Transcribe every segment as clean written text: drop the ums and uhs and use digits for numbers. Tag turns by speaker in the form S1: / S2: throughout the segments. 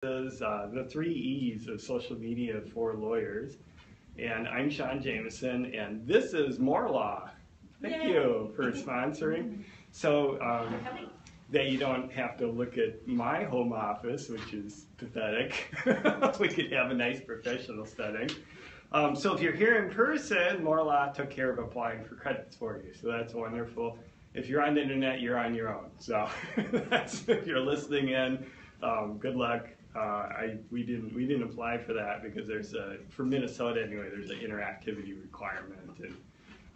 S1: Is the 3 E's of social media for lawyers. And I'm Sean Jameson, and this is More Law. Thank you for sponsoring. So that you don't have to look at my home office, which is pathetic. We could have a nice professional setting. So if you're here in person, More Law took care of applying for credits for you, so that's wonderful. If you're on the internet, you're on your own. So that's, if you're listening in, good luck. We didn't apply for that because there's for Minnesota anyway, there's an interactivity requirement, and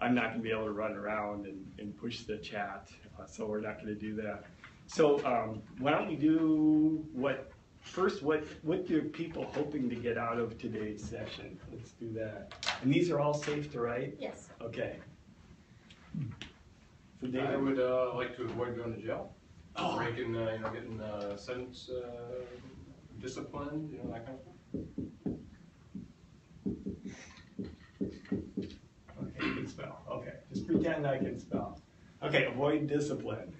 S1: I'm not going to be able to run around and push the chat, so we're not going to do that. So why don't we do what do people hoping to get out of today's session? Let's do that. And these are all safe to write?
S2: Yes.
S1: Okay. So David,
S3: I would like to avoid going to jail. Breaking, getting sentence disciplined, that kind of stuff.
S1: Okay, you can spell. Okay, just pretend I can spell. Okay, avoid discipline.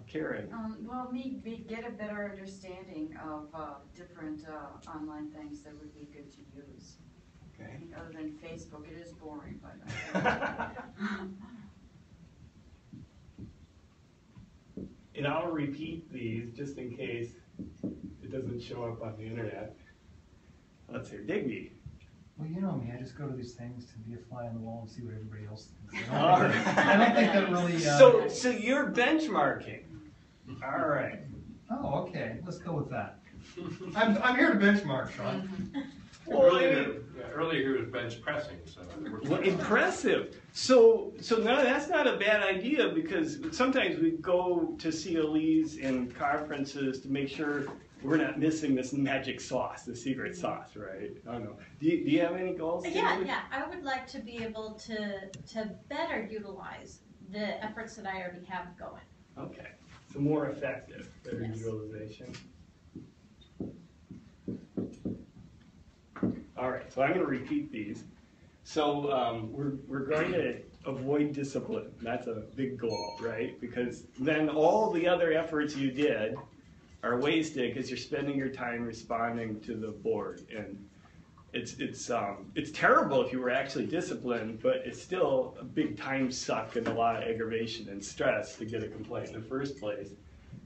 S1: Karen.
S4: Well, me get a better understanding of different online things that would be good to use.
S1: Okay.
S4: I think other than Facebook, it is boring, but.
S1: And I'll repeat these just in case it doesn't show up on the internet. Let's hear Digby.
S5: Well, you know me, I just go to these things to be a fly on the wall and see what everybody else thinks.
S1: All right.
S5: I don't think that really...
S1: So you're benchmarking. All right.
S5: Oh, okay. Let's go with that. I'm here to benchmark, Sean.
S1: Well,
S3: Earlier he was bench pressing, so
S1: well, impressive. So no, that's not a bad idea, because sometimes we go to CLEs and conferences to make sure we're not missing this magic sauce, the secret sauce, right? I don't know. Do you have any goals?
S2: Yeah. I would like to be able to better utilize the efforts that I already have going.
S1: Okay. So more effective, better
S2: Yes.
S1: utilization. All right, so I'm going to repeat these. So we're going to avoid discipline. That's a big goal, right? Because then all the other efforts you did are wasted because you're spending your time responding to the board. And it's terrible if you were actually disciplined, but it's still a big time suck and a lot of aggravation and stress to get a complaint in the first place.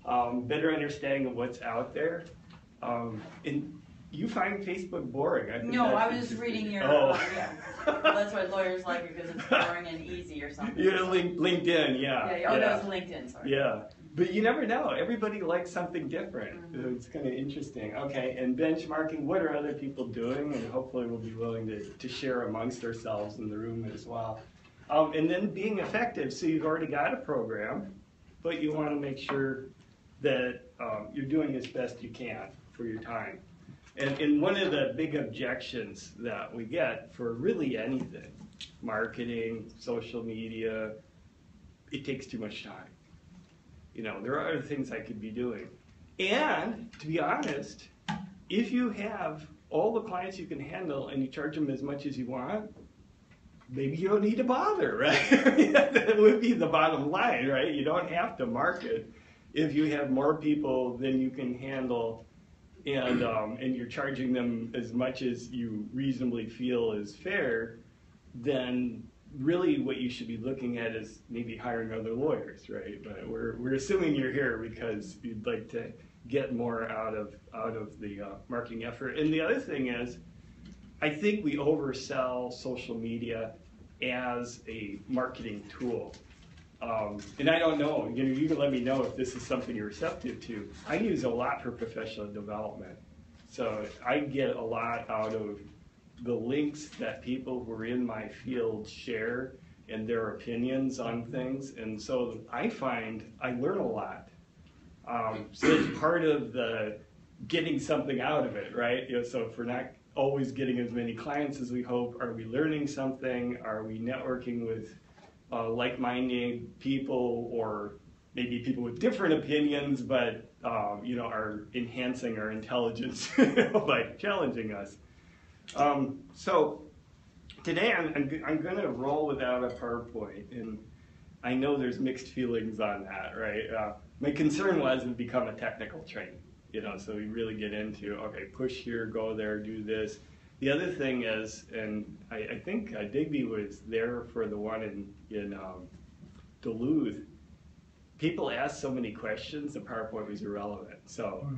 S1: Better understanding of what's out there. And you find Facebook boring? I think
S4: No, I
S1: that's
S4: was just reading your.
S1: interesting.
S4: That's why lawyers like it, because it's boring and easy or something.
S1: You're LinkedIn, yeah.
S4: Yeah. Oh, no, it's LinkedIn. Sorry.
S1: Yeah, but you never know. Everybody likes something different.
S4: Mm-hmm.
S1: It's kind of interesting. Okay, and benchmarking, what are other people doing? And hopefully we'll be willing to share amongst ourselves in the room as well. And then being effective. So you've already got a program, but you want to make sure that you're doing as best you can for your time. And one of the big objections that we get for really anything, marketing, social media, it takes too much time. There are other things I could be doing. And to be honest, if you have all the clients you can handle and you charge them as much as you want, maybe you don't need to bother, right? That would be the bottom line, right? You don't have to market if you have more people than you can handle, and you're charging them as much as you reasonably feel is fair. Then really what you should be looking at is maybe hiring other lawyers, right? But we're assuming you're here because you'd like to get more out of the marketing effort. And the other thing is, I think we oversell social media as a marketing tool. And I don't know, you can let me know if this is something you're receptive to. I use a lot for professional development. So I get a lot out of the links that people who are in my field share and their opinions on things. And so I find I learn a lot. So it's part of the getting something out of it, right? So if we're not always getting as many clients as we hope, are we learning something? Are we networking with like-minded people, or maybe people with different opinions, but are enhancing our intelligence by challenging us? So today I'm going to roll without a PowerPoint, and I know there's mixed feelings on that, right? My concern was to become a technical trainer. You know, so we really get into, okay, push here, go there, do this. The other thing is, and I think Digby was there for the one in Duluth. People ask so many questions, the PowerPoint was irrelevant. So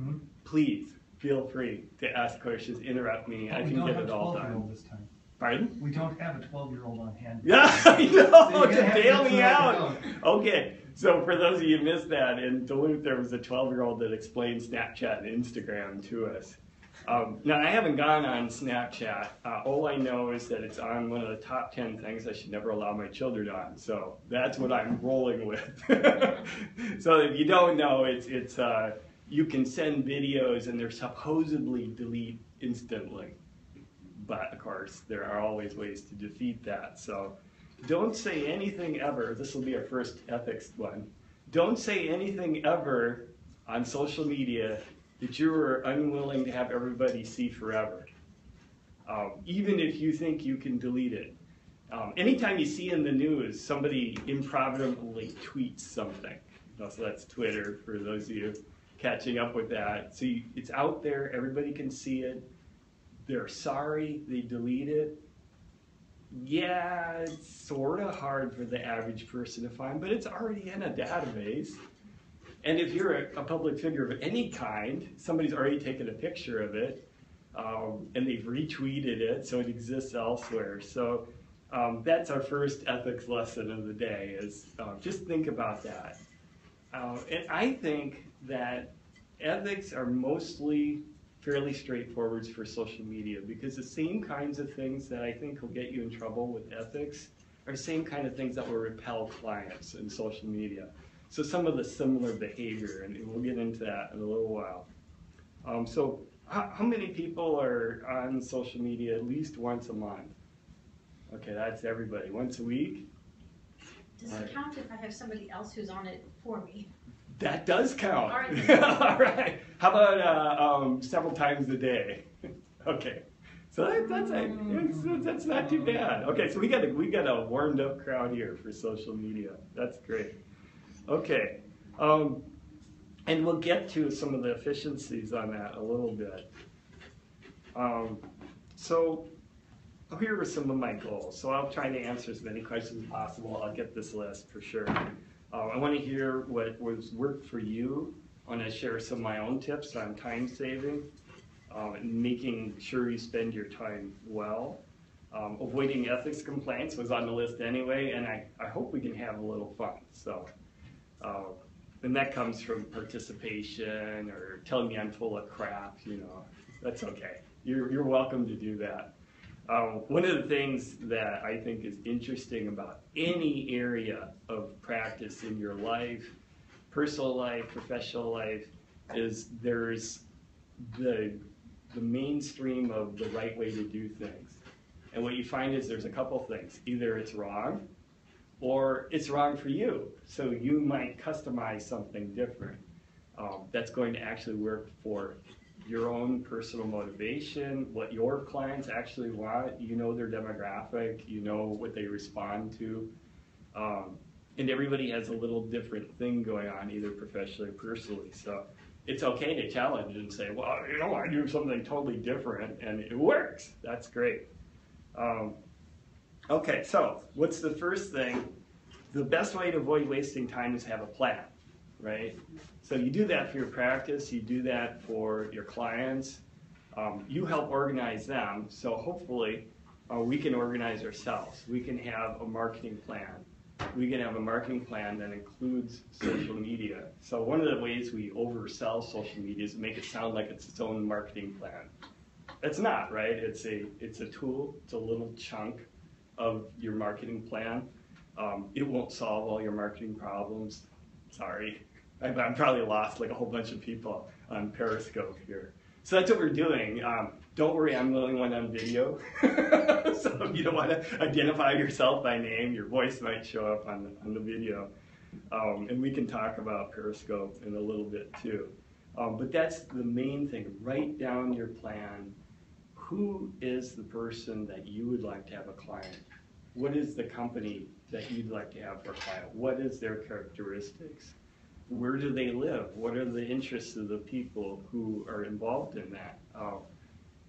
S1: please feel free to ask questions, interrupt me. I can get it all done.
S5: This time.
S1: Pardon?
S5: We don't have a 12-year-old on hand.
S1: Yeah, I know,
S5: So
S1: to
S5: you're gonna have
S1: bail
S5: to
S1: me
S5: throw it
S1: out.
S5: out.
S1: Okay, so for those of you who missed that, in Duluth there was a 12-year-old that explained Snapchat and Instagram to us. Now, I haven't gone on Snapchat. All I know is that it's on one of the top 10 things I should never allow my children on. So that's what I'm rolling with. So if you don't know, it's you can send videos and they're supposedly delete instantly. But of course, there are always ways to defeat that. So don't say anything ever. This will be our first ethics one. Don't say anything ever on social media that you are unwilling to have everybody see forever. Even if you think you can delete it. Anytime you see in the news somebody improvidently tweets something, so that's Twitter for those of you catching up with that. So it's out there, everybody can see it. They're sorry they delete it. Yeah, it's sort of hard for the average person to find, but it's already in a database. And if you're a public figure of any kind, somebody's already taken a picture of it, and they've retweeted it, so it exists elsewhere. So that's our first ethics lesson of the day, is just think about that. And I think that ethics are mostly fairly straightforward for social media, because the same kinds of things that I think will get you in trouble with ethics are the same kind of things that will repel clients in social media. So some of the similar behavior, and we'll get into that in a little while. So how many people are on social media at least once a month? Okay, that's everybody. Once a week?
S2: Does it count if I have somebody else who's on it for me?
S1: That does count.
S2: All right.
S1: All right. How about several times a day? Okay. So that's not too bad. Okay, so we got a warmed up crowd here for social media. That's great. Okay, and we'll get to some of the efficiencies on that a little bit. So here are some of my goals. So I'll try to answer as many questions as possible. I'll get this list for sure. I want to hear what was worked for you. I want to share some of my own tips on time saving and making sure you spend your time well. Avoiding ethics complaints was on the list anyway, and I hope we can have a little fun. So. And that comes from participation or telling me I'm full of crap, you know, that's okay. You're welcome to do that. One of the things that I think is interesting about any area of practice in your life, personal life, professional life, is there's the mainstream of the right way to do things. And what you find is there's a couple things. Either it's wrong, or it's wrong for you. So you might customize something different that's going to actually work for your own personal motivation, what your clients actually want. You know their demographic, you know what they respond to. And everybody has a little different thing going on, either professionally or personally. So it's okay to challenge and say, well, you know, I do something totally different and it works. That's great. Okay, so what's the first thing? The best way to avoid wasting time is have a plan, right? So you do that for your practice, you do that for your clients, you help organize them, so hopefully we can organize ourselves. We can have a marketing plan. We can have a marketing plan that includes social media. So one of the ways we oversell social media is to make it sound like it's its own marketing plan. It's not, right? It's a tool, it's a little chunk of your marketing plan. It won't solve all your marketing problems. Sorry. I'm probably lost like a whole bunch of people on Periscope here. So that's what we're doing. Don't worry, I'm the only one on video. So if you don't want to identify yourself by name, your voice might show up on the video. And we can talk about Periscope in a little bit too. But that's the main thing. Write down your plan. Who is the person that you would like to have a client? What is the company that you'd like to have for a client? What is their characteristics? where do they live? What are the interests of the people who are involved in that?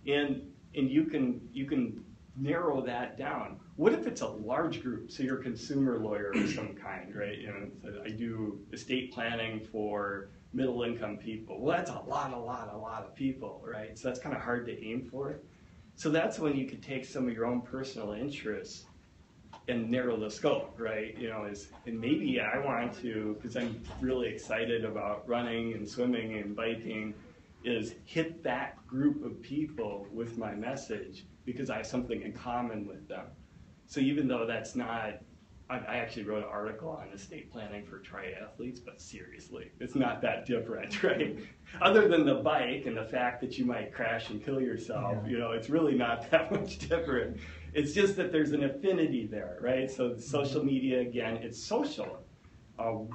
S1: And you can narrow that down. What if it's a large group? So you're a consumer lawyer of some kind, right? You know, so I do estate planning for middle income people. Well, that's a lot of people, right? So that's kind of hard to aim for. So that's when you could take some of your own personal interests and narrow the scope, right? You know, and maybe I want to, because I'm really excited about running and swimming and biking, is hit that group of people with my message because I have something in common with them. So even though that's not, I actually wrote an article on estate planning for triathletes, but seriously, it's not that different, right? Other than the bike and the fact that you might crash and kill yourself,
S5: Yeah.
S1: you know, it's really not that much different. It's just that there's an affinity there, right? So social media, again, it's social.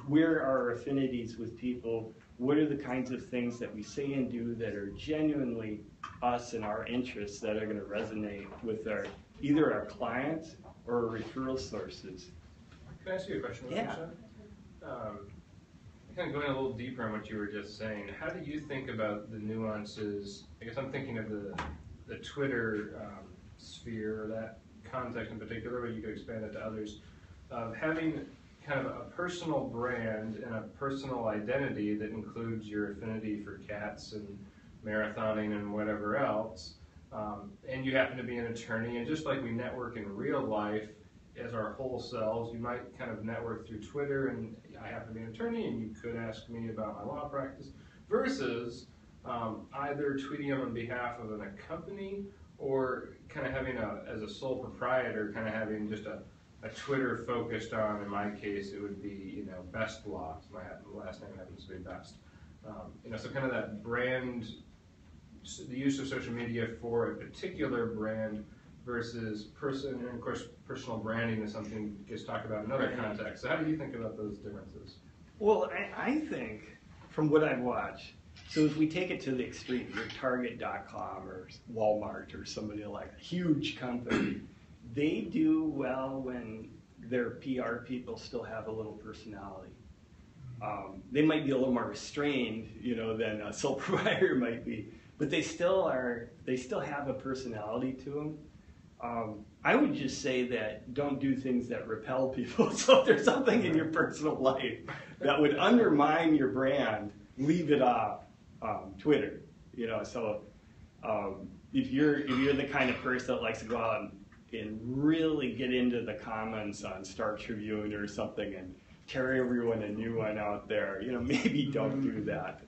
S1: Where are our affinities with people? What are the kinds of things that we say and do that are genuinely us and our interests that are going to resonate with either our clients or our referral sources?
S3: Can I ask you a question?
S1: Yeah.
S3: Kind of going a little deeper on what you were just saying, how do you think about the nuances? I guess I'm thinking of the Twitter sphere, or that context in particular, but you could expand it to others, of having kind of a personal brand and a personal identity that includes your affinity for cats and marathoning and whatever else, and you happen to be an attorney, and just like we network in real life as our whole selves, you might kind of network through Twitter, and I happen to be an attorney, and you could ask me about my law practice, versus either tweeting on behalf of a company or kind of having as a sole proprietor, kind of having just a Twitter focused on, in my case, it would be, you know, Best Law. My last name happens to be Best. You know, so kind of that brand, the use of social media for a particular brand versus and of course, personal branding is something that gets talked about in other contexts. So how do you think about those differences?
S1: Well, I think, from what I've watched, so if we take it to the extreme, you're Target.com or Walmart or somebody like a huge company, they do well when their PR people still have a little personality. They might be a little more restrained, you know, than a sole proprietor might be, but they still have a personality to them. I would just say that don't do things that repel people. So if there's something in your personal life that would undermine your brand, leave it off Twitter. You know, so if you're the kind of person that likes to go out and really get into the comments on Star Tribune or something and tear everyone a new one out there, you know, maybe don't do that,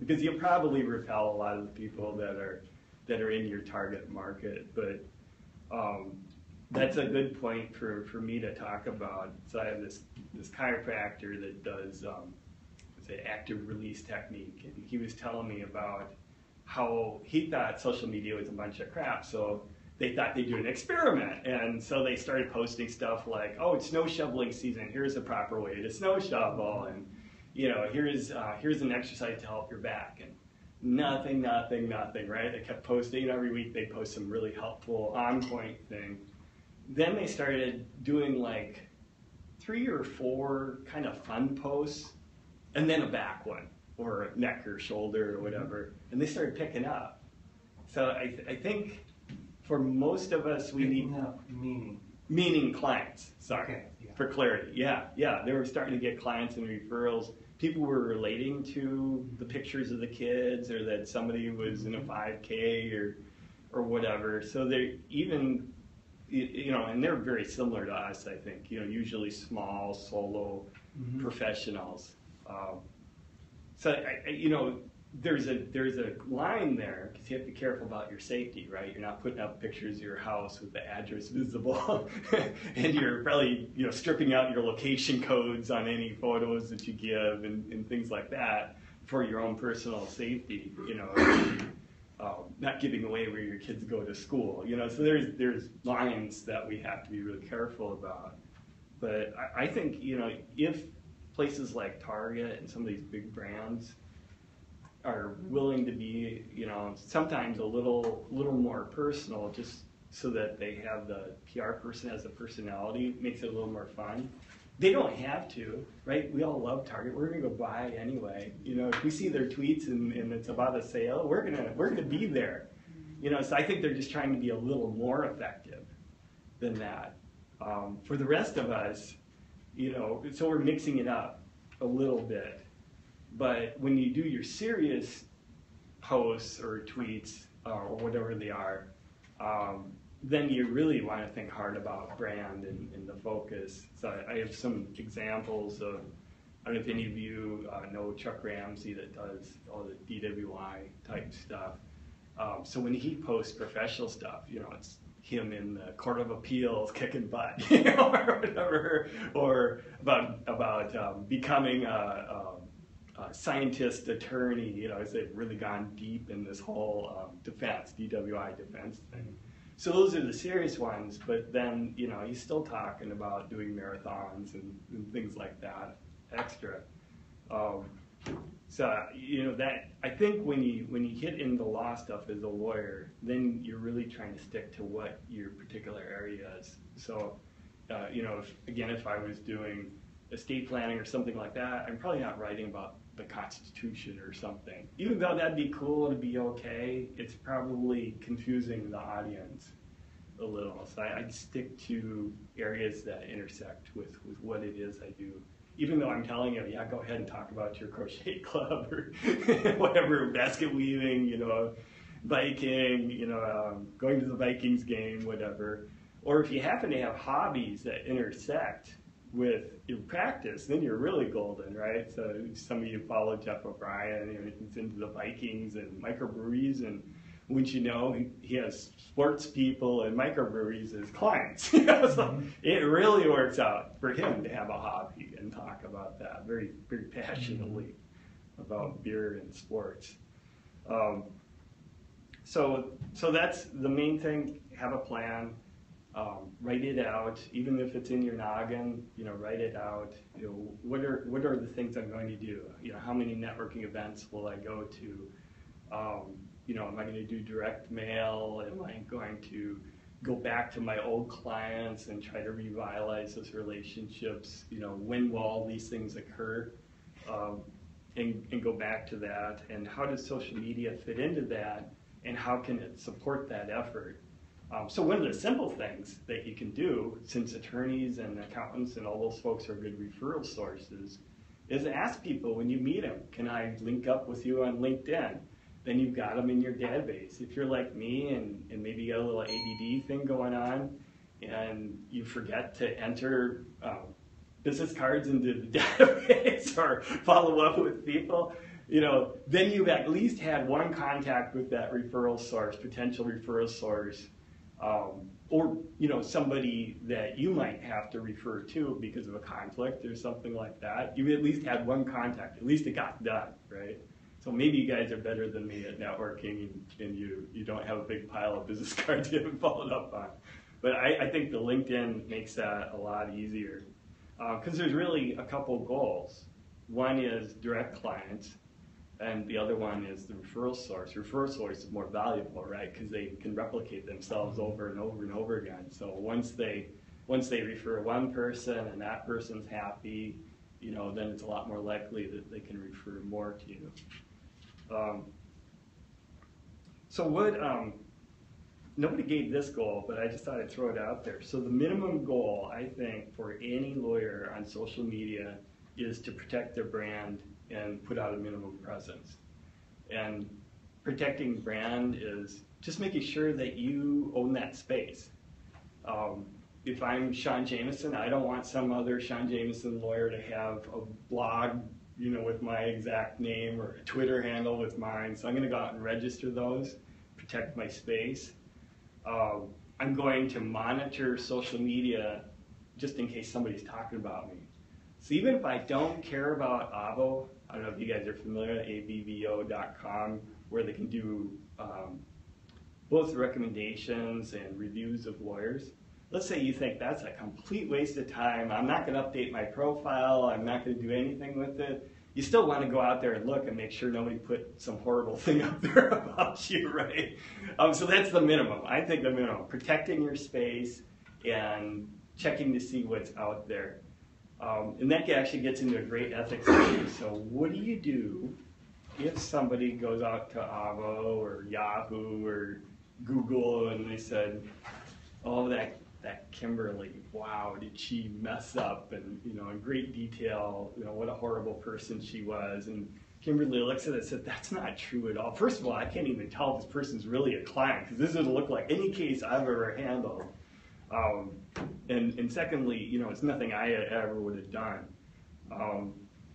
S1: because you'll probably repel a lot of the people that are in your target market. But that's a good point for me to talk about. So I have this chiropractor that does say active release technique, and he was telling me about how he thought social media was a bunch of crap. So they thought they'd do an experiment, and so they started posting stuff like, "Oh, it's snow shoveling season. Here's a proper way to snow shovel," and you know, here's an exercise to help your back, and nothing, right? They kept posting every week. They post some really helpful, on-point thing. Then they started doing like 3 or 4 kind of fun posts, and then a back one, or a neck or shoulder or whatever, and they started picking up. So I think for most of us, we need meaning clients. Sorry,
S5: Okay, yeah.
S1: for clarity. Yeah, they were starting to get clients and referrals. People were relating to the pictures of the kids, or that somebody was in a 5K or whatever. So they even, you know, and they're very similar to us, I think. You know, usually small solo professionals. So you know, there's a line there, because you have to be careful about your safety, right? You're not putting up pictures of your house with the address visible, and you're probably, you know, stripping out your location codes on any photos that you give and things like that for your own personal safety. You know, not giving away where your kids go to school. You know, so there's lines that we have to be really careful about. But I think, you know, if places like Target and some of these big brands are willing to be, you know, sometimes a little more personal, just so that they have the PR person has a personality, makes it a little more fun. They don't have to, right? We all love Target. We're gonna go buy anyway. You know, if we see their tweets and it's about a sale, we're gonna be there. You know, so I think they're just trying to be a little more effective than that. For the rest of us, you know, so we're mixing it up a little bit. But when you do your serious posts or tweets or whatever they are, then you really want to think hard about brand and the focus. So I have some examples of, I don't know if any of you know Chuck Ramsey that does all the DWI type stuff. So when he posts professional stuff, you know, it's him in the Court of Appeals kicking butt, you know, or whatever, or about becoming a scientist attorney, you know, as they've really gone deep in this whole defense, DWI defense thing. So those are the serious ones, but then, you know, he's still talking about doing marathons and things like that, extra. So, you know, that, I think when you hit into law stuff as a lawyer, then you're really trying to stick to what your particular area is. So, you know, if I was doing estate planning or something like that, I'm probably not writing about the Constitution or something. Even though that'd be cool and be okay, it's probably confusing the audience a little. So I'd stick to areas that intersect with what it is I do. Even though I'm telling you, yeah, go ahead and talk about your crochet club or whatever, basket weaving, you know, biking, you know, going to the Vikings game, whatever. Or if you happen to have hobbies that intersect with your practice, then you're really golden, right? So some of you follow Jeff O'Brien, you know, he's into the Vikings and microbreweries, and wouldn't you know, he has sports people and microbreweries as clients. You know, so it really works out for him to have a hobby and talk about that very, very passionately about beer and sports. So that's the main thing. Have a plan. Write it out, even if it's in your noggin. You know, write it out. You know, what are the things I'm going to do? You know, how many networking events will I go to? You know, am I going to do direct mail? Am I going to go back to my old clients and try to revitalize those relationships? You know, when will all these things occur? And go back to that. And how does social media fit into that? And how can it support that effort? So one of the simple things that you can do, since attorneys and accountants and all those folks are good referral sources, is ask people when you meet them, can I link up with you on LinkedIn? Then you've got them in your database. If you're like me and maybe you got a little ADD thing going on and you forget to enter business cards into the database or follow up with people, you know, then you've at least had one contact with that referral source, potential referral source, or, you know, somebody that you might have to refer to because of a conflict or something like that. You at least had one contact. At least it got done, right? So maybe you guys are better than me at networking and you don't have a big pile of business cards you haven't followed up on. But I think the LinkedIn makes that a lot easier because there's really a couple goals. One is direct clients, and the other one is the referral source. Referral source is more valuable, right? Because they can replicate themselves over and over and over again. So once they refer one person and that person's happy, you know, then it's a lot more likely that they can refer more to you. So nobody gave this goal, but I just thought I'd throw it out there. So the minimum goal, I think, for any lawyer on social media is to protect their brand and put out a minimum presence. And protecting brand is just making sure that you own that space. If I'm Sean Jameson, I don't want some other Sean Jameson lawyer to have a blog, you know, with my exact name or a Twitter handle with mine. So I'm going to go out and register those, protect my space. I'm going to monitor social media just in case somebody's talking about me. So even if I don't care about Avvo, I don't know if you guys are familiar, avvo.com, where they can do both recommendations and reviews of lawyers. Let's say you think that's a complete waste of time. I'm not going to update my profile. I'm not going to do anything with it. You still want to go out there and look and make sure nobody put some horrible thing up there about you, right? So that's the minimum. I think the minimum, protecting your space and checking to see what's out there. And that actually gets into a great ethics issue. So what do you do if somebody goes out to Avvo or Yahoo or Google and they said, oh, that Kimberly, wow, did she mess up, and in great detail, what a horrible person she was. And Kimberly looks at it and said, that's not true at all. First of all, I can't even tell if this person's really a client, because this doesn't look like any case I've ever handled. And secondly, it's nothing I ever would have done.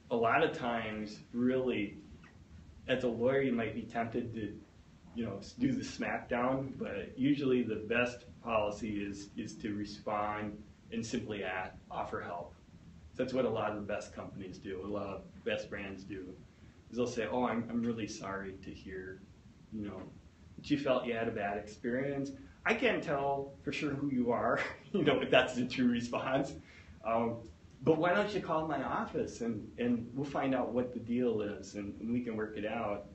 S1: A lot of times, really, as a lawyer, you might be tempted to, do the smackdown, but usually the best policy is to respond and simply offer help. That's what a lot of the best companies do, a lot of best brands do. Is they'll say, oh, I'm really sorry to hear, that you felt you had a bad experience. I can't tell for sure who you are, if that's the true response. But why don't you call my office and we'll find out what the deal is and we can work it out.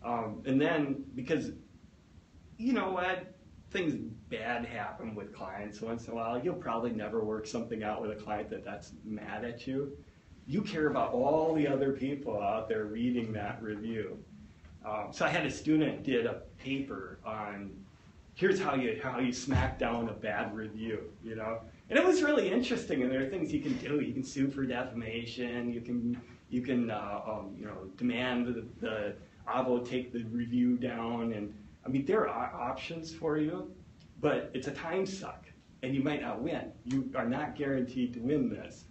S1: And then, because you know what, things bad happen with clients once in a while. You'll probably never work something out with a client that's mad at you. You care about all the other people out there reading that review. So I had a student did a paper on here's how you smack down a bad review, and it was really interesting. And there are things you can do. You can sue for defamation. You can demand the Avvo take the review down, and I mean there are options for you, but it's a time suck, and you might not win. You are not guaranteed to win this.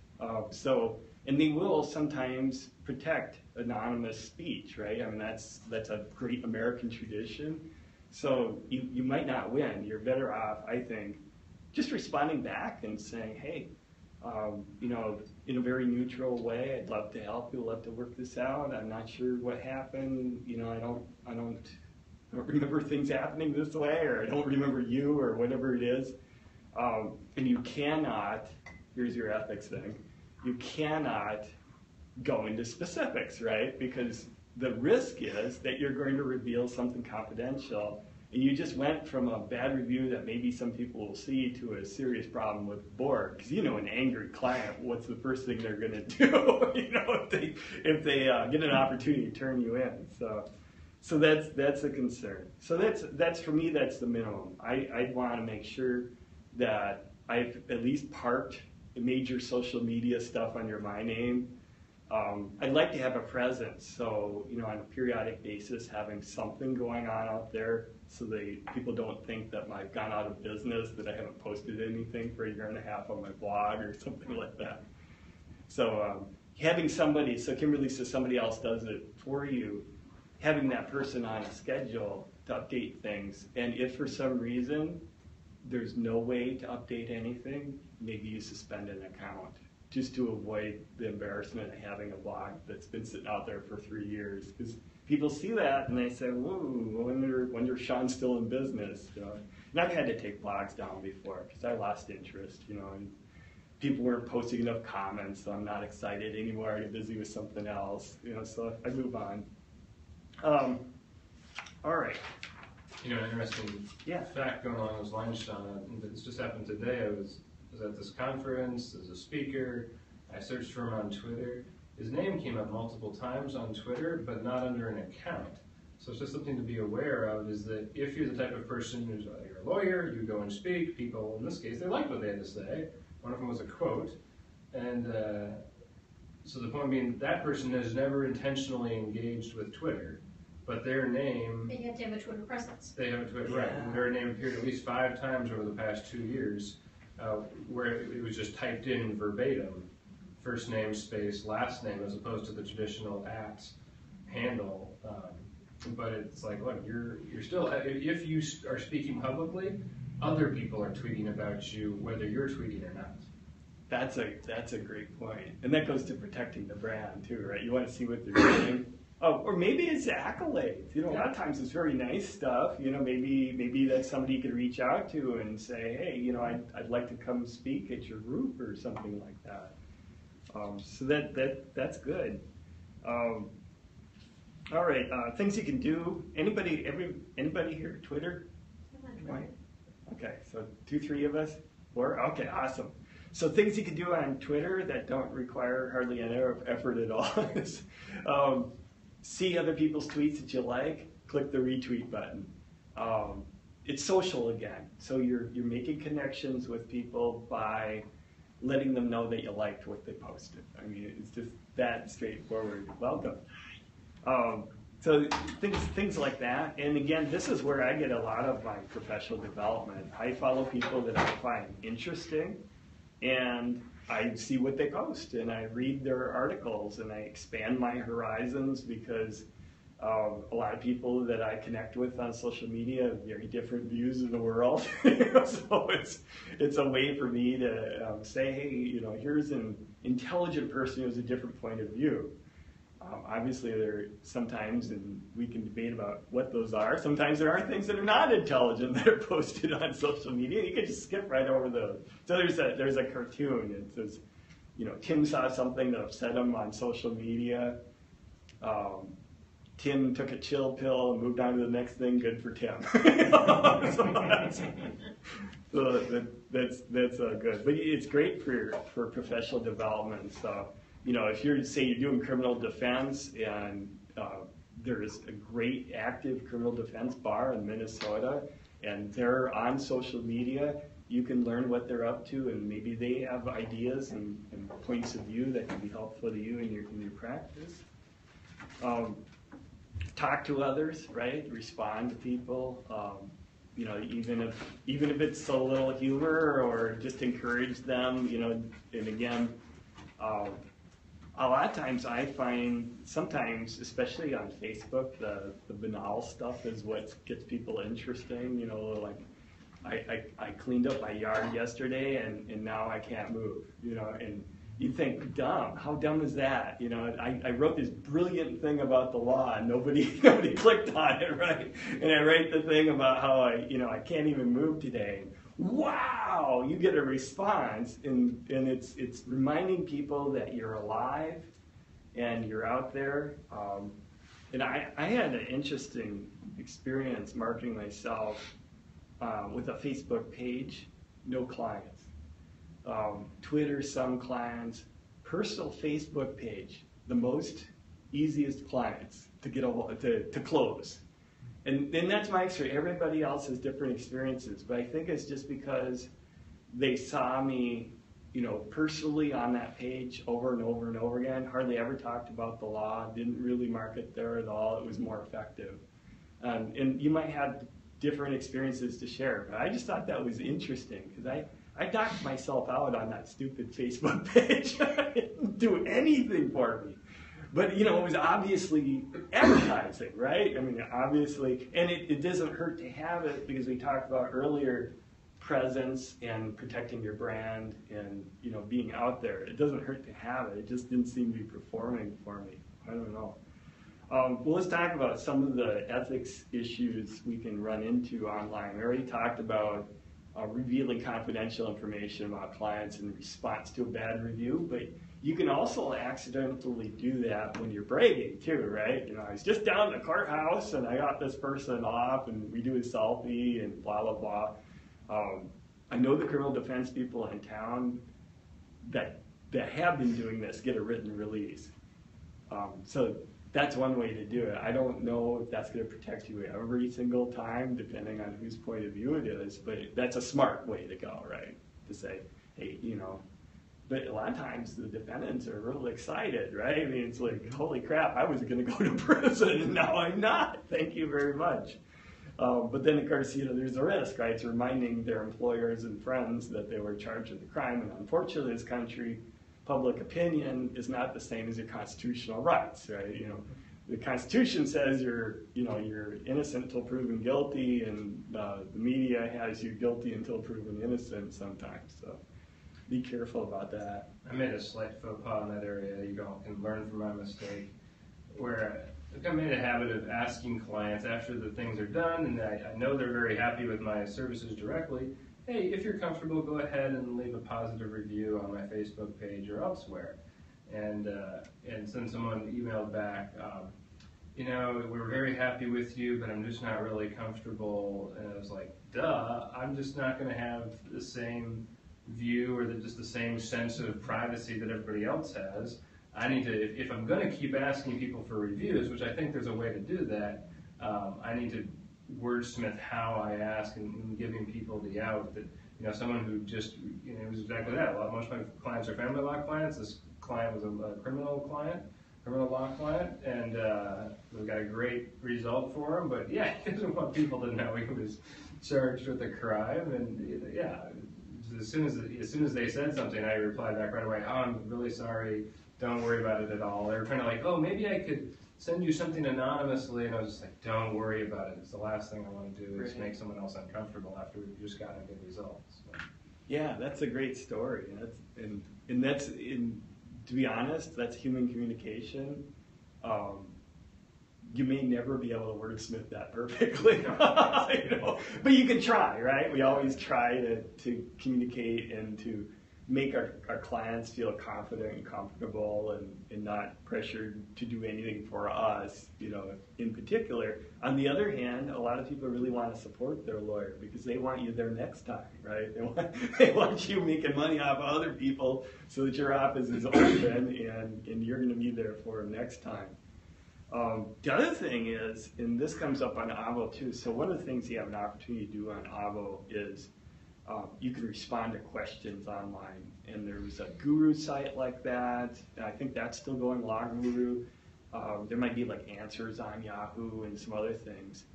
S1: And they will sometimes protect anonymous speech, right? I mean that's a great American tradition. So you might not win. You're better off, I think, just responding back and saying, hey, in a very neutral way, I'd love to help you, love to work this out. I'm not sure what happened. I don't remember things happening this way, or I don't remember you, or whatever it is. And you cannot, here's your ethics thing, you cannot go into specifics, right? Because the risk is that you're going to reveal something confidential, and you just went from a bad review that maybe some people will see to a serious problem with the board. Because an angry client, what's the first thing they're going to do? if they get an opportunity to turn you in. So that's a concern. So that's for me, that's the minimum. I want to make sure that I've at least parked the major social media stuff under my name. I'd like to have a presence, so on a periodic basis, having something going on out there, so people don't think that I've gone out of business, that I haven't posted anything for a year and a half on my blog or something like that. So having somebody, so Kimberly says somebody else does it for you, having that person on a schedule to update things, and if for some reason there's no way to update anything, maybe you suspend an account, just to avoid the embarrassment of having a blog that's been sitting out there for 3 years. Because people see that and they say, whoa, I wonder if Sean's still in business. And I've had to take blogs down before because I lost interest, and people weren't posting enough comments, so I'm not excited anymore, I get busy with something else, so I move on. All right.
S3: An interesting fact going along those lines, Sean, this just happened today. I was at this conference as a speaker. I searched for him on Twitter. His name came up multiple times on Twitter, but not under an account. So it's just something to be aware of, is that if you're the type of person who's you're a lawyer, you go and speak, people, in this case, they liked what they had to say. One of them was a quote. And so the point being, that person has never intentionally engaged with Twitter, but their name...
S2: But you have to have a Twitter presence.
S3: They have a Twitter, right. And their name appeared at least 5 times over the past 2 years. Where it was just typed in verbatim, first name space last name, as opposed to the traditional @ handle. But it's like, look, you're still, if you are speaking publicly, other people are tweeting about you, whether you're tweeting or not.
S1: That's a great point, and that goes to protecting the brand too, right? You want to see what they're doing. Oh, or maybe it's accolades. A lot of times it's very nice stuff. Maybe that's somebody you could reach out to and say, hey, I'd like to come speak at your group or something like that. So that's good. All right, things you can do. Anybody here Twitter? Okay, so 2, 3 of us, 4. Okay, awesome. So things you can do on Twitter that don't require hardly any effort at all is see other people's tweets that you like, click the retweet button. It's social again, so you're making connections with people by letting them know that you liked what they posted. I mean, it's just that straightforward. Welcome. So things like that. And again, this is where I get a lot of my professional development. I follow people that I find interesting, and I see what they post, and I read their articles, and I expand my horizons because a lot of people that I connect with on social media have very different views of the world. So it's a way for me to say, hey, here's an intelligent person who has a different point of view. Obviously, there sometimes, and we can debate about what those are, sometimes there are things that are not intelligent that are posted on social media. You can just skip right over those. So there's a cartoon. It says, Tim saw something that upset him on social media. Tim took a chill pill and moved on to the next thing. Good for Tim. That's good. But it's great for professional development. So, if you're doing criminal defense, and there's a great active criminal defense bar in Minnesota, and they're on social media, you can learn what they're up to, and maybe they have ideas and points of view that can be helpful to you in your practice. Talk to others, right? Respond to people. Even if it's a little humor, or just encourage them. And again, a lot of times I find, sometimes, especially on Facebook, the banal stuff is what gets people interesting. Like I cleaned up my yard yesterday, and now I can't move. And you think, dumb. How dumb is that? I wrote this brilliant thing about the law, and nobody clicked on it, right? And I write the thing about how I can't even move today. Wow, you get a response, and it's reminding people that you're alive and you're out there. And I had an interesting experience marketing myself with a Facebook page, no clients. Twitter, some clients. Personal Facebook page, the most easiest clients to get to close. And that's my experience. Everybody else has different experiences, but I think it's just because they saw me, personally on that page over and over and over again. Hardly ever talked about the law. Didn't really market there at all. It was more effective. And you might have different experiences to share, but I just thought that was interesting because I docked myself out on that stupid Facebook page. It didn't do anything for me. But, it was obviously advertising, right? I mean, obviously, and it doesn't hurt to have it because we talked about earlier presence and protecting your brand and, being out there. It doesn't hurt to have it. It just didn't seem to be performing for me. I don't know. Well, let's talk about some of the ethics issues we can run into online. We already talked about revealing confidential information about clients in response to a bad review, but you can also accidentally do that when you're bragging too, right? I was just down at the courthouse and I got this person off, and we do a selfie and blah, blah, blah. I know the criminal defense people in town that have been doing this get a written release. So that's one way to do it. I don't know if that's going to protect you every single time, depending on whose point of view it is, but that's a smart way to go, right? To say, hey, but a lot of times the defendants are real excited, right? I mean, it's like, holy crap, I was going to go to prison, and now I'm not. Thank you very much. But then, of course, there's a risk, right? It's reminding their employers and friends that they were charged with a crime, and unfortunately, in this country, public opinion is not the same as your constitutional rights, right? The Constitution says you're innocent until proven guilty, and the media has you guilty until proven innocent sometimes. So be careful about that.
S3: I made a slight faux pas in that area. You all can learn from my mistake. Where I made a habit of asking clients after the things are done, and I know they're very happy with my services directly. Hey, if you're comfortable, go ahead and leave a positive review on my Facebook page or elsewhere. And then someone emailed back, we're very happy with you, but I'm just not really comfortable. And I was like, duh, I'm just not going to have the same view or just the same sense of privacy that everybody else has. I need to, if I'm going to keep asking people for reviews, which I think there's a way to do that, I need to wordsmith how I ask and giving people the out that, someone who just, it was exactly that. Most of my clients are family law clients. This client was a criminal law client, and we got a great result for him. But yeah, he doesn't want people to know he was charged with a crime. And yeah, as soon as they said something, I replied back right away. Oh, I'm really sorry. Don't worry about it at all. They were kind of like, oh, maybe I could send you something anonymously, and I was just like, don't worry about it. It's the last thing I want to do is make someone else uncomfortable after we've just gotten a good result. So.
S1: Yeah, that's a great story. To be honest, that's human communication. You may never be able to wordsmith that perfectly, but you can try, right? We always try to communicate and to make our clients feel confident and comfortable and not pressured to do anything for us, in particular. On the other hand, a lot of people really want to support their lawyer because they want you there next time, right? They want you making money off of other people so that your office is open and you're going to be there for them next time. The other thing is, and this comes up on Avvo too, so one of the things you have an opportunity to do on Avvo is you can respond to questions online, and there's a Guru site like that. And I think that's still going, Law Guru. There might be like answers on Yahoo and some other things.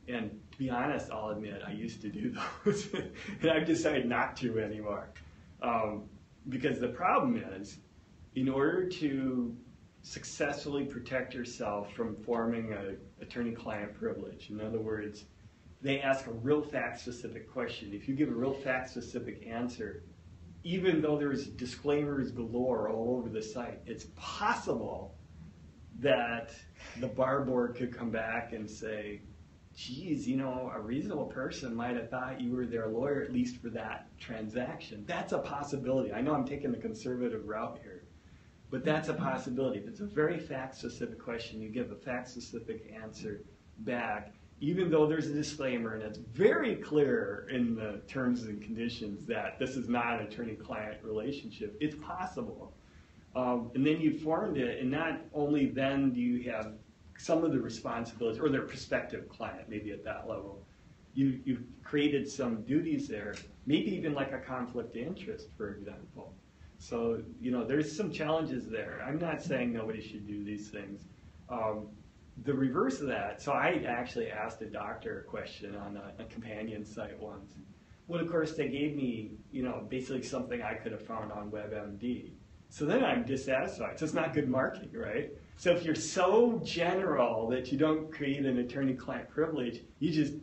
S1: And to be honest, I'll admit I used to do those, and I've decided not to anymore. Because the problem is, in order to successfully protect yourself from forming an attorney-client privilege, in other words, they ask a real fact-specific question. If you give a real fact-specific answer, even though there's disclaimers galore all over the site, it's possible that the bar board could come back and say, geez, a reasonable person might have thought you were their lawyer, at least for that transaction. That's a possibility. I know I'm taking the conservative route here, but that's a possibility. If it's a very fact-specific question, you give a fact-specific answer back, even though there's a disclaimer, and it's very clear in the terms and conditions that this is not an attorney-client relationship, it's possible. And then you formed it, and not only then do you have some of the responsibilities, or their prospective client, maybe at that level, you've created some duties there, maybe even like a conflict of interest, for example. So, there's some challenges there. I'm not saying nobody should do these things. The reverse of that, so I actually asked a doctor a question on a companion site once. Well, of course, they gave me, basically something I could have found on WebMD. So then I'm dissatisfied. So it's not good marketing, right? So if you're so general that you don't create an attorney-client privilege, you just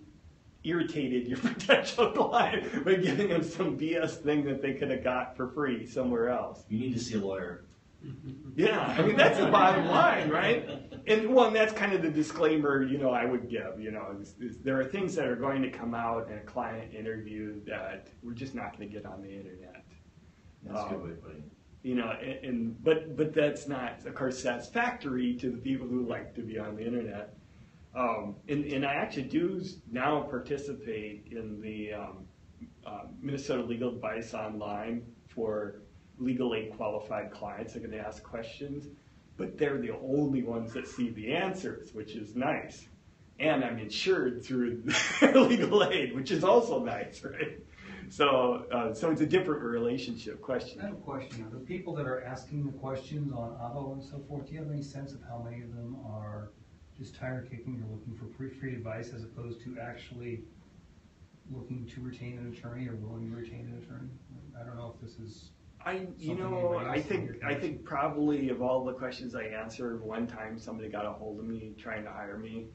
S1: irritated your potential client by giving them some BS thing that they could have got for free somewhere else.
S6: You need to see a lawyer.
S1: Yeah, that's the bottom line, right? And that's kind of the disclaimer, I would give, there are things that are going to come out in a client interview that we're just not going to get on the internet.
S6: That's a good way of putting it.
S1: But that's not, of course, satisfactory to the people who like to be on the internet. And I actually do now participate in the Minnesota Legal Advice Online for legal aid qualified clients. They're going to ask questions, but they're the only ones that see the answers, which is nice. And I'm insured through legal aid, which is also nice, right? So it's a different relationship question.
S5: I have a question. The people that are asking the questions on Avvo and so forth, do you have any sense of how many of them are just tire kicking or looking for free advice as opposed to actually looking to retain an attorney or willing to retain an attorney? I don't know if this is...
S1: I think probably of all the questions I answered, one time somebody got a hold of me trying to hire me.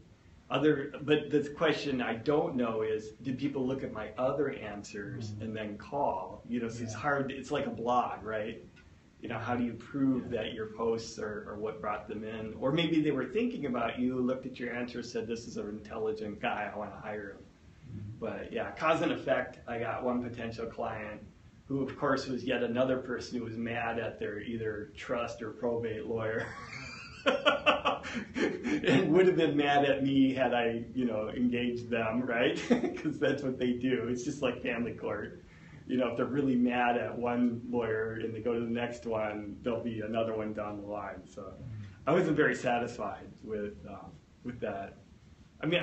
S1: But the question I don't know is, did people look at my other answers and then call? So it's hard. It's like a blog, right? How do you prove that your posts are what brought them in? Or maybe they were thinking about you, looked at your answer, said, this is an intelligent guy, I want to hire him. But yeah, cause and effect, I got one potential client who, of course, was yet another person who was mad at their either trust or probate lawyer. And would have been mad at me had I, engaged them, right? Because that's what they do. It's just like family court. if they're really mad at one lawyer and they go to the next one, there'll be another one down the line. So I wasn't very satisfied with that. I mean,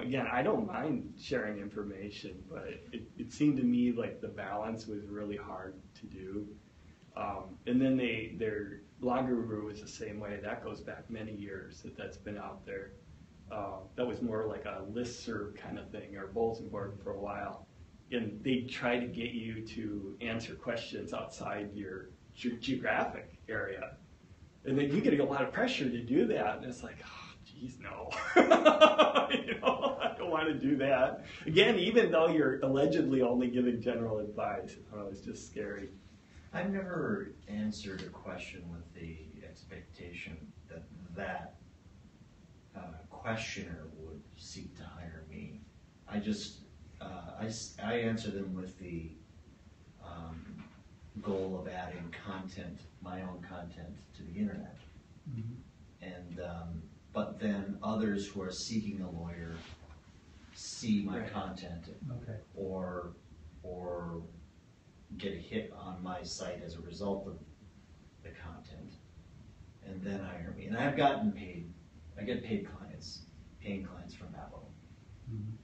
S1: again, I don't mind sharing information, but it seemed to me like the balance was really hard to do. And then their Longer Brew was the same way. That goes back many years that's been out there. That was more like a listserv kind of thing, or bulletin board for a while. And they try to get you to answer questions outside your geographic area. And then you get a lot of pressure to do that. And it's like, oh, geez, no. I don't want to do that. Again, even though you're allegedly only giving general advice, it's just scary.
S7: I've never answered a question with the expectation that questioner would seek to hire me. I just I answer them with the goal of adding content, my own content, to the internet. Mm-hmm. And but then others who are seeking a lawyer see my content,
S5: okay,
S7: or get a hit on my site as a result of the content, and then hire me. And I've gotten paid. I get paid clients, paying clients from Avo.
S5: mm-hmm.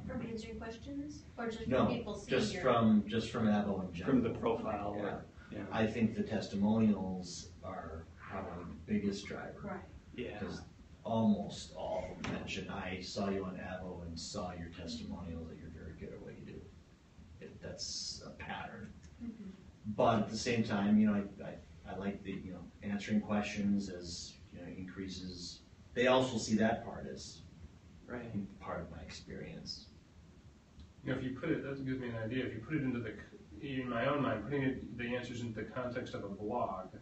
S2: From answering questions, or just
S7: No,
S2: from people seeing
S7: just
S2: your...
S7: from Avo in general.
S1: From the profile.
S7: Yeah. I think the testimonials are probably the biggest driver.
S2: Right.
S1: Yeah.
S7: Because almost all of them mention, I saw you on Avo and saw your testimonials that you're very good at what you do. That's a pattern. Mm-hmm. But at the same time, I like the answering questions as increases. They also see that part as part of my experience.
S3: If you put it, that gives me an idea. If you put it in my own mind, putting the answers into the context of a blog,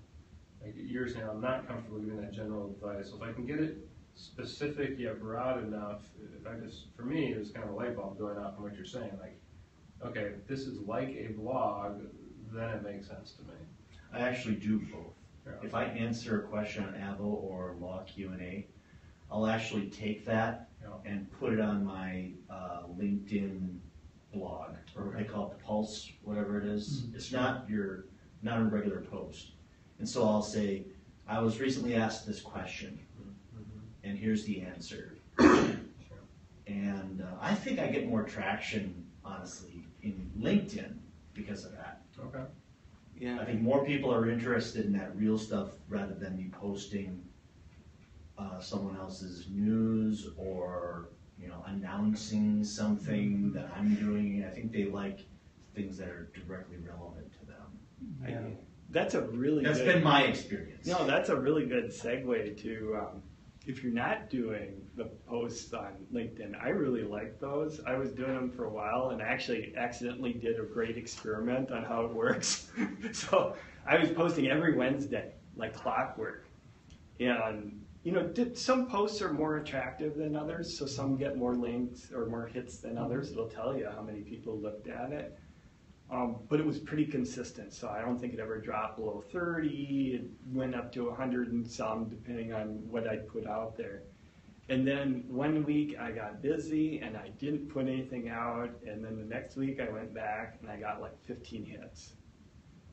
S3: like you're saying, I'm not comfortable giving that general advice. So if I can get it specific yet broad enough, for me, it was kind of a light bulb going off from what you're saying. Like, okay, if this is like a blog, then it makes sense to me.
S7: I actually do both.
S3: Yeah.
S7: If I answer a question on Avo or Law Q&A, I'll actually take that and put it on my LinkedIn blog, or what they call it, Pulse, whatever it is. Mm-hmm. It's not a regular post. And so I'll say, I was recently asked this question, and here's the answer. And I think I get more traction, honestly, in LinkedIn because of that.
S3: Okay.
S1: Yeah.
S7: I think more people are interested in that real stuff rather than me posting someone else's news or announcing something that I'm doing. I think they like things that are directly relevant to them.
S5: yeah.
S1: That's
S7: been my experience.
S1: No, that's a really good segue to if you're not doing the posts on LinkedIn. I really like those. I was doing them for a while and actually accidentally did a great experiment on how it works. So I was posting every Wednesday, like clockwork. And some posts are more attractive than others, so some get more links or more hits than others. It'll tell you how many people looked at it. But it was pretty consistent, so I don't think it ever dropped below 30. It went up to 100 and some, depending on what I put out there. And then one week I got busy and I didn't put anything out, and then the next week I went back and I got like 15 hits.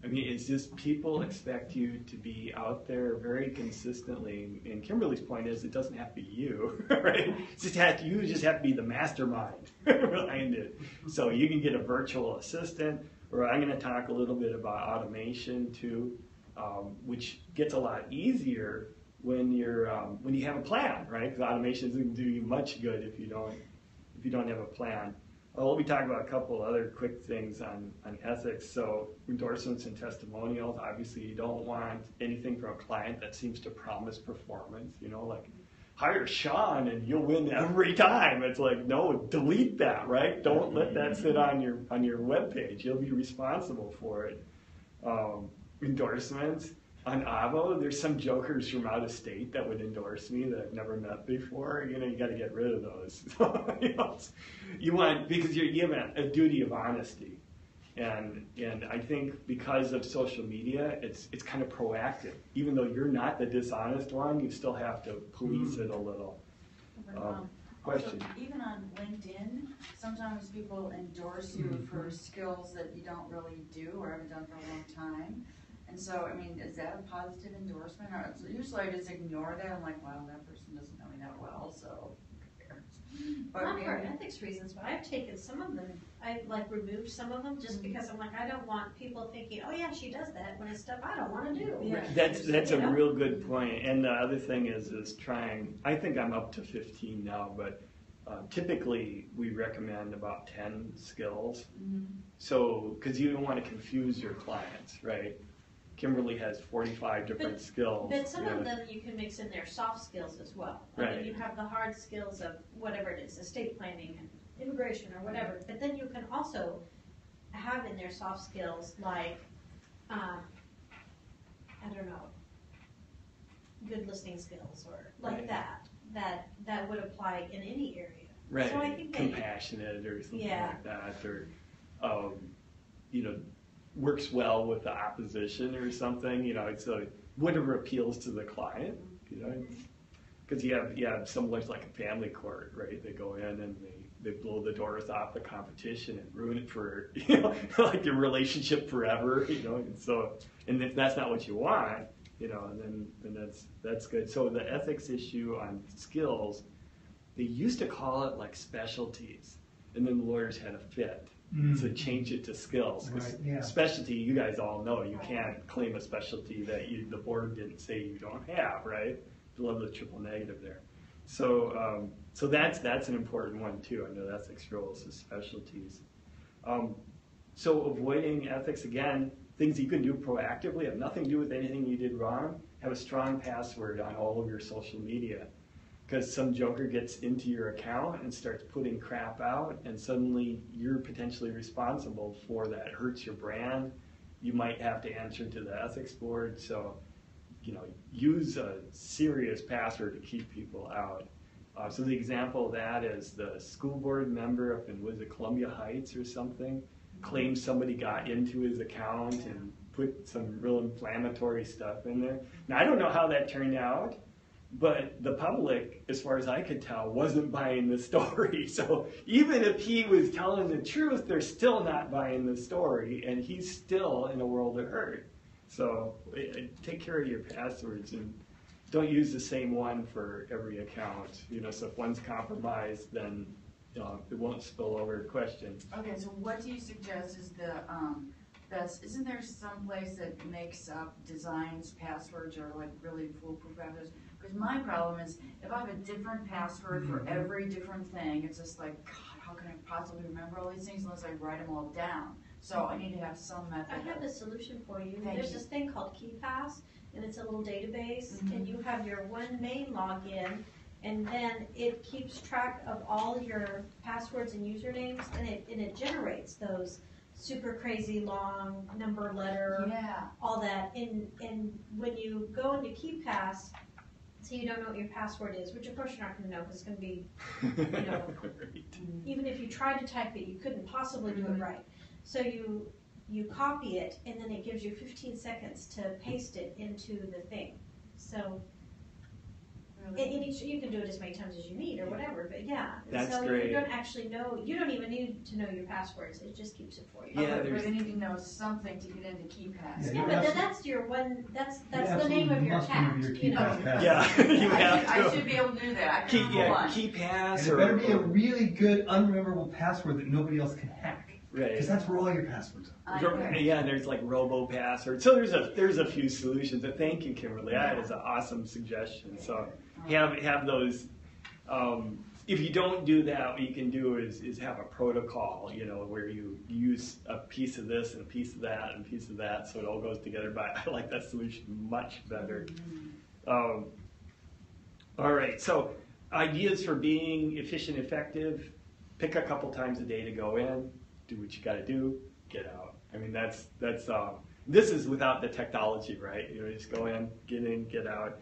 S1: I mean, it's just people expect you to be out there very consistently. And Kimberly's point is, it doesn't have to be you, right? You just have to be the mastermind behind it. So you can get a virtual assistant, or I'm going to talk a little bit about automation too, which gets a lot easier when you have a plan, right? Because automation isn't going to do you much good if you don't have a plan. Let me talk about a couple other quick things on ethics. So endorsements and testimonials, obviously you don't want anything from a client that seems to promise performance, like hire Sean and you'll win every time. It's like, no, delete that, right? Don't let that sit on your webpage. You'll be responsible for it. Endorsements. On Avo, there's some jokers from out of state that would endorse me that I've never met before. You got to get rid of those. You want, because you have a duty of honesty, and I think because of social media, it's kind of proactive. Even though you're not the dishonest one, you still have to police it a little. question.
S4: So even on LinkedIn, sometimes people endorse you for skills that you don't really do or haven't done for a long time. And so, I mean, is that a positive endorsement? Or so usually I just ignore that. I'm like, wow, that person doesn't know me that well, so who cares? But
S2: Not for
S4: maybe-
S2: ethics reasons, but I've taken some of them, I've like removed some of them just because I'm like, I don't want people thinking, oh yeah, she does that, when it's stuff I don't wanna do.
S4: Yeah.
S1: That's a
S2: You know?
S1: real good point. And the other thing is trying, I think I'm up to 15 now, but typically we recommend about 10 skills. So, because you don't want to confuse your clients, right? Kimberly has 45 different skills.
S2: But some
S1: you know.
S2: of them you can mix in their soft skills as well. I
S1: Right.
S2: mean, you have the hard skills of whatever it is, estate planning and immigration or whatever, but then you can also have in their soft skills like, I don't know, good listening skills or like
S1: Right.
S2: that would apply in any area.
S1: Right,
S2: So I think that-
S1: compassionate or something
S2: Yeah.
S1: like that, or, you know, works well with the opposition or something, you know, it's whatever appeals to the client, you know. Because you have someone like a family court, right? They go in and they blow the doors off the competition and ruin it for, you know, like your relationship forever, you know. And so, and if that's not what you want, you know, then that's good. So the ethics issue on skills, they used to call it like specialties, and then the lawyers had a fit. So change it to skills. 'Cause
S5: Right, yeah.
S1: specialty, you guys all know, you can't claim a specialty that the board didn't say you don't have, right? Love the triple negative there. So that's an important one too. I know ethics rules is specialties. So avoiding ethics, again, things you can do proactively, have nothing to do with anything you did wrong. Have a strong password on all of your social media. Because some joker gets into your account and starts putting crap out, and suddenly you're potentially responsible for that. It hurts your brand. You might have to answer to the ethics board. So, you know, use a serious password to keep people out. So the example of that is the school board member up in, was it Columbia Heights or something, claimed somebody got into his account and put some real inflammatory stuff in there. Now, I don't know how that turned out. But the public, as far as I could tell, wasn't buying the story. So even if he was telling the truth, they're still not buying the story, and he's still in a world of hurt. So take care of your passwords and don't use the same one for every account. You know, so if one's compromised, then it won't spill over to question.
S4: Okay, so what do you suggest is the best? Isn't there some place that makes up designs, passwords, or like really foolproof passwords? Because my problem is if I have a different password for every different thing, it's just like, God, how can I possibly remember all these things unless I write them all down? So I need to have some method.
S2: I have a solution for you.
S4: Thank
S2: There's
S4: you.
S2: this thing called KeyPass, and it's a little database, and you have your one main login, and then it keeps track of all your passwords and usernames, and it generates those super crazy long number, letter,
S4: Yeah.
S2: all that. And when you go into KeyPass, so you don't know what your password is, which of course you're not going to know because it's going to be, you know, even if you tried to type it, you couldn't possibly do it right. So you copy it, and then it gives you 15 seconds to paste it into the thing. So you can do it as many times as you need or whatever, but yeah.
S1: That's
S2: so
S1: great.
S2: you don't actually know, you don't even need to know your passwords, it just keeps it for you.
S1: Yeah,
S4: But
S1: there's-
S4: I need to know something to get into KeyPass.
S5: Yeah,
S2: Yeah, but then that's your one, that's the name of your cat, you know.
S1: Yeah, you have
S4: I
S1: to.
S4: should be able to do that. I can
S1: Key,
S4: remember
S1: yeah,
S4: one.
S1: KeyPass
S5: And it
S1: or
S5: better be a really good, unrememberable password that nobody else can hack.
S1: right.
S5: Because that's where all your passwords are.
S4: I know.
S1: Yeah, there's like RoboPassword. So there's a few solutions. But thank you, Kimberly. That is an awesome suggestion. So have those. If you don't do that, what you can do is have a protocol. You know, where you use a piece of this and a piece of that and a piece of that, so it all goes together. But I like that solution much better. All right. So ideas for being efficient, effective. Pick a couple times a day to go in. Do what you got to do, get out. I mean, that's this is without the technology, right? You know, just go in, get out.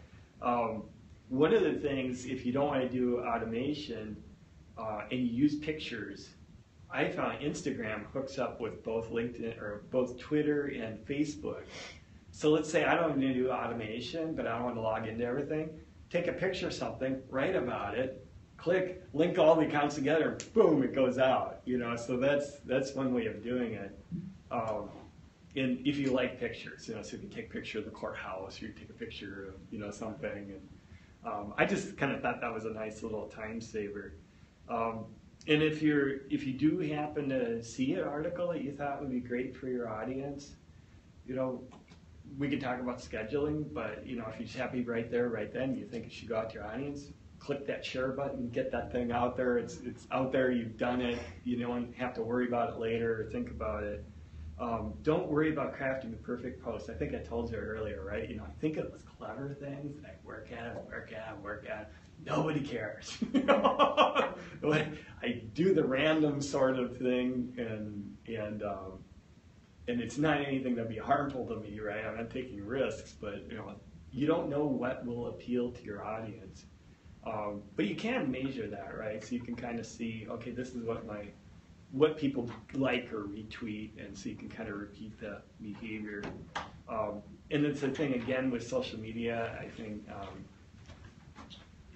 S1: One of the things, if you don't want to do automation and you use pictures, I found Instagram hooks up with both LinkedIn or both Twitter and Facebook. So let's say I don't want to do automation, but I don't want to log into everything. Take a picture of something, write about it, click, link all the accounts together, boom, it goes out. You know, so that's one way of doing it. And if you like pictures, you know, so you can take a picture of the courthouse, or you take a picture of, you know, something. And I just kind of thought that was a nice little time saver. And if you do happen to see an article that you thought would be great for your audience, you know, we could talk about scheduling, but you know, if you're just happy right there, right then, you think it should go out to your audience, click that share button, get that thing out there. It's out there, you've done it. You don't have to worry about it later or think about it. Don't worry about crafting the perfect post. I think I told you earlier, right? You know, I think of those clever things that I work at. Nobody cares. I do the random sort of thing, and it's not anything that'd be harmful to me, right? I'm not taking risks, but you know, you don't know what will appeal to your audience. But you can measure that, right? So you can kind of see, okay, this is what people like or retweet, and so you can kind of repeat the behavior. And it's the thing again with social media. I think